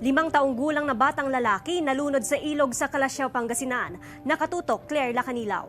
5 taong gulang na batang lalaki nalunod sa ilog sa Calasiao, Pangasinan. Nakatutok, Claire Lacanilaw.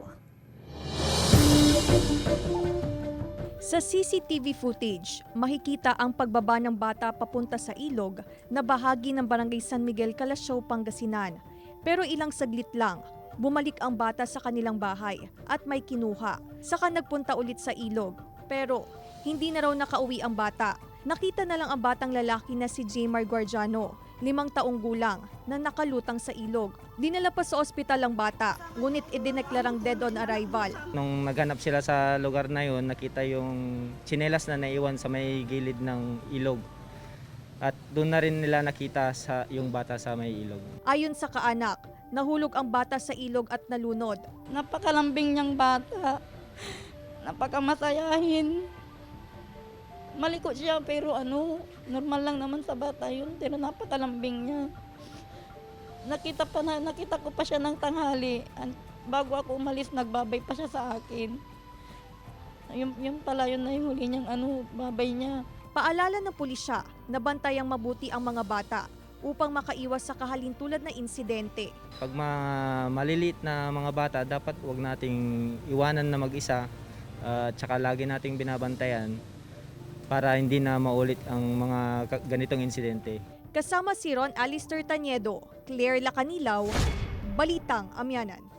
Sa CCTV footage, makikita ang pagbaba ng bata papunta sa ilog na bahagi ng Barangay San Miguel, Calasiao, Pangasinan. Pero ilang saglit lang, bumalik ang bata sa kanilang bahay at may kinuha. Saka nagpunta ulit sa ilog. Pero hindi na raw nakauwi ang bata. Nakita na lang ang batang lalaki na si Jmar Guardiano, 5 taong gulang, na nakalutang sa ilog. Dinala pa sa ospital ang bata, ngunit idineklarang dead on arrival. Nung naghanap sila sa lugar na yon, nakita yung tsinelas na naiwan sa may gilid ng ilog. At doon na rin nila nakita yung bata sa may ilog. Ayon sa kaanak, nahulog ang bata sa ilog at nalunod. Napakalambing niyang bata. Napakamasayahin. Malikot siya pero normal lang naman sa bata yun. Pero napakalambing niya. Nakita ko pa siya ng tanghali. Bago ako umalis, nagbabay pa siya sa akin. Yung pala yun na yung huli niyang babay niya. Paalala ng pulisya na bantayang mabuti ang mga bata upang makaiwas sa kahalintulad na insidente. Pag maliliit na mga bata, dapat wag nating iwanan na mag-isa. Tsaka lagi nating binabantayan para hindi na maulit ang mga ganitong insidente. Kasama si Ron Alister Taniedo, Claire Lacanilaw, Balitang Amyanan.